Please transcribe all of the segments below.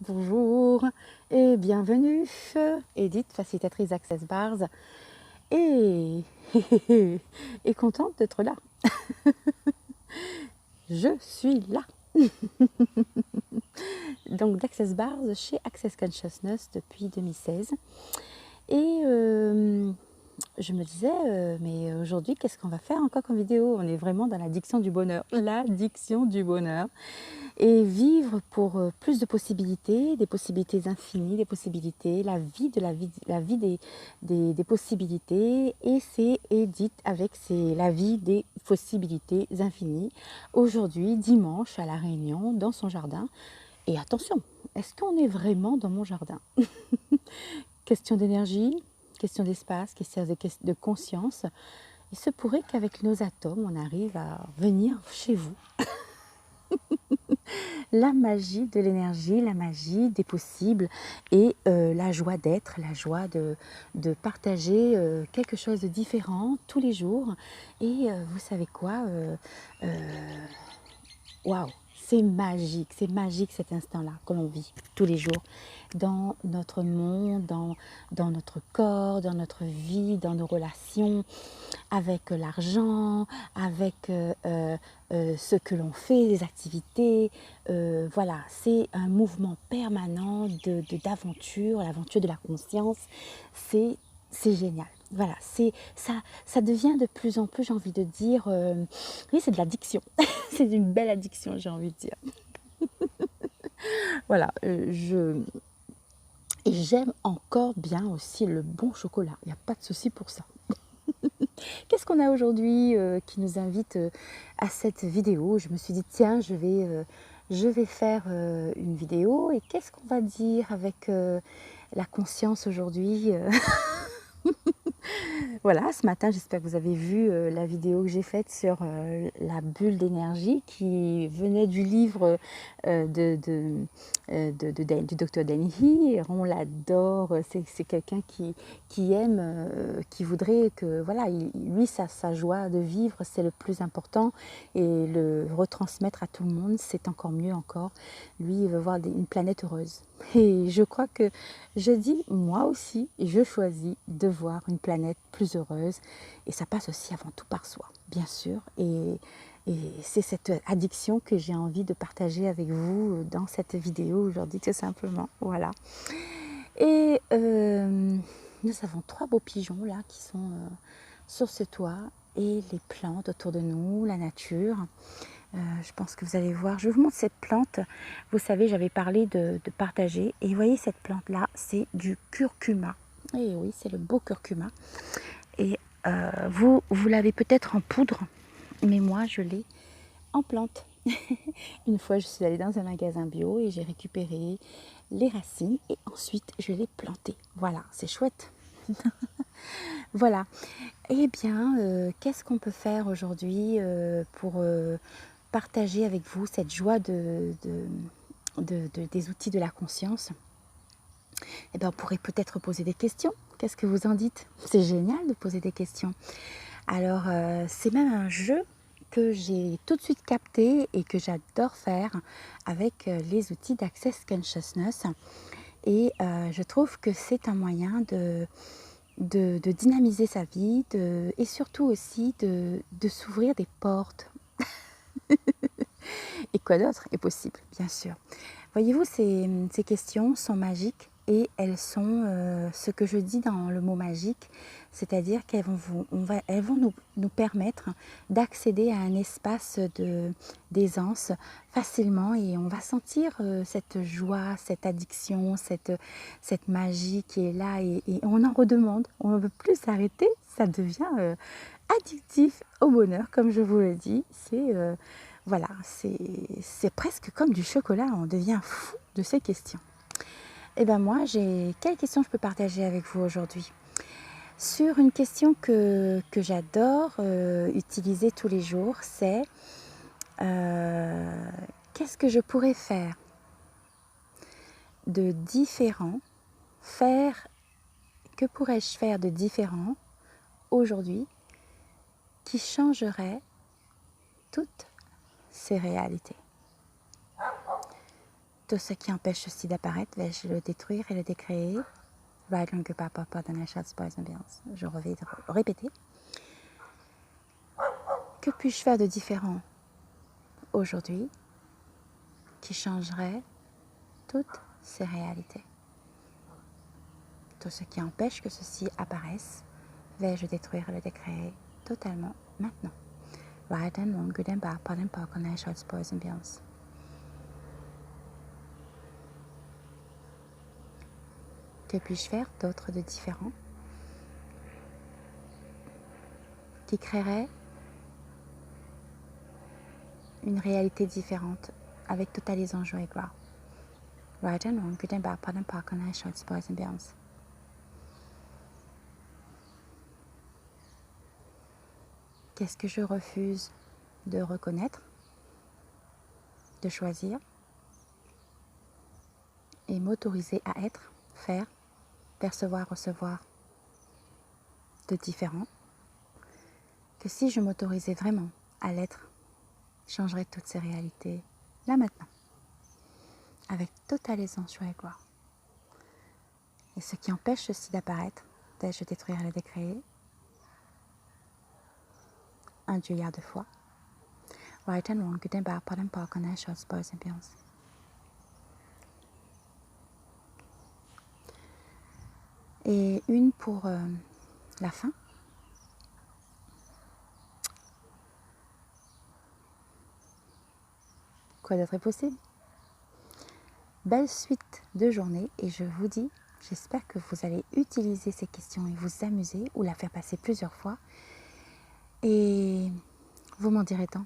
Bonjour et bienvenue, Edith, facilitatrice Access Bars, et, et contente d'être là. Je suis là. Donc d'Access Bars chez Access Consciousness depuis 2016. Et je me disais, mais aujourd'hui, qu'est-ce qu'on va faire encore comme vidéo? On est vraiment dans l'addiction du bonheur. L'addiction du bonheur. Et vivre pour plus de possibilités, des possibilités infinies, des possibilités, la vie des possibilités. Et c'est Edith avec la vie des possibilités infinies. Aujourd'hui, dimanche, à La Réunion, dans son jardin. Et attention, est-ce qu'on est vraiment dans mon jardin? Question d'énergie, question d'espace, question de conscience. Il se pourrait qu'avec nos atomes, on arrive à venir chez vous. La magie de l'énergie, la magie des possibles et la joie d'être, la joie de partager quelque chose de différent tous les jours. Et vous savez quoi, waouh, c'est magique cet instant-là que l'on vit tous les jours dans notre monde, dans notre corps, dans notre vie, dans nos relations, avec l'argent, avec ce que l'on fait, les activités. Voilà, c'est un mouvement permanent d'aventure, l'aventure de la conscience. C'est génial. Voilà, ça devient de plus en plus, j'ai envie de dire, oui, c'est de l'addiction. C'est une belle addiction, j'ai envie de dire. Voilà, et j'aime encore bien aussi le bon chocolat. Il n'y a pas de souci pour ça. Qu'est-ce qu'on a aujourd'hui qui nous invite à cette vidéo? Je me suis dit, tiens, je vais faire une vidéo. Et qu'est-ce qu'on va dire avec la conscience aujourd'hui? Voilà, ce matin, j'espère que vous avez vu la vidéo que j'ai faite sur la bulle d'énergie qui venait du livre du docteur Dennehy. On l'adore, c'est quelqu'un qui aime, qui voudrait que, voilà, lui, sa joie de vivre, c'est le plus important, et le retransmettre à tout le monde, c'est encore mieux encore. Lui, il veut voir une planète heureuse. Et je crois que je dis, moi aussi, je choisis de voir une planète plus heureuse. Et ça passe aussi avant tout par soi, bien sûr. Et c'est cette addiction que j'ai envie de partager avec vous dans cette vidéo aujourd'hui, tout simplement. Voilà. Et nous avons 3 beaux pigeons là qui sont sur ce toit, et les plantes autour de nous, la nature. Je pense que vous allez voir. Je vous montre cette plante. Vous savez, j'avais parlé de partager. Et vous voyez cette plante-là, c'est du curcuma. Et oui, c'est le beau curcuma. Et vous l'avez peut-être en poudre, mais moi, je l'ai en plante. Une fois, je suis allée dans un magasin bio et j'ai récupéré les racines et ensuite, je l'ai planté. Voilà, c'est chouette. Voilà. Eh bien, qu'est-ce qu'on peut faire aujourd'hui pour partager avec vous cette joie des outils de la conscience? Eh bien, on pourrait peut-être poser des questions. Qu'est-ce que vous en dites? C'est génial de poser des questions. Alors, c'est même un jeu que j'ai tout de suite capté et que j'adore faire avec les outils d'Access Consciousness. Et je trouve que c'est un moyen de dynamiser sa vie et surtout aussi de s'ouvrir des portes. Et quoi d'autre est possible, bien sûr. Voyez-vous, ces questions sont magiques et elles sont ce que je dis dans le mot magique, c'est-à-dire qu'elles vont nous permettre d'accéder à un espace d'aisance facilement, et on va sentir cette joie, cette addiction, cette magie qui est là, et on en redemande, on ne veut plus s'arrêter, ça devient addictif au bonheur, comme je vous le dis. Voilà, c'est presque comme du chocolat, on devient fou de ces questions. Et bien moi, quelles questions je peux partager avec vous aujourd'hui? Sur une question que j'adore utiliser tous les jours, c'est qu'est-ce que je pourrais faire de différent, que pourrais-je faire de différent aujourd'hui qui changerait toutes ces réalités? Tout ce qui empêche ceci d'apparaître, vais-je le détruire et le décréer? Right on goodbye, papa, the natural spice ambiance. Je vais répéter. Que puis-je faire de différent aujourd'hui qui changerait toutes ces réalités? Tout ce qui empêche que ceci apparaisse, vais-je détruire et le décréer totalement maintenant? Right and wrong, good and bad, pot and pock, natural spice ambiance. Que puis-je faire d'autre de différent qui créerait une réalité différente avec totalisant joie et gloire? Right and wrong, good and bad, pot and pock, natural spice ambiance. Qu'est-ce que je refuse de reconnaître, de choisir et m'autoriser à être, faire, percevoir, recevoir de différent, que si je m'autorisais vraiment à l'être, changerait toutes ces réalités là maintenant, avec totale aisance, joie et gloire. Et ce qui empêche ceci d'apparaître, vais-je détruire et le décréer? Un Dieu de foi. Right and wrong, good and bad, pot and pock, natural spice ambiance. Et une pour la fin. Quoi d'autre est possible? Belle suite de journée et je vous dis, j'espère que vous allez utiliser ces questions et vous amuser ou la faire passer plusieurs fois. Et vous m'en direz tant.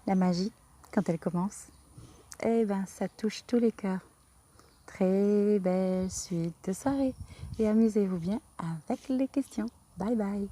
La magie, quand elle commence, eh ben ça touche tous les cœurs. Très belle suite de soirée et amusez-vous bien avec les questions. Bye bye.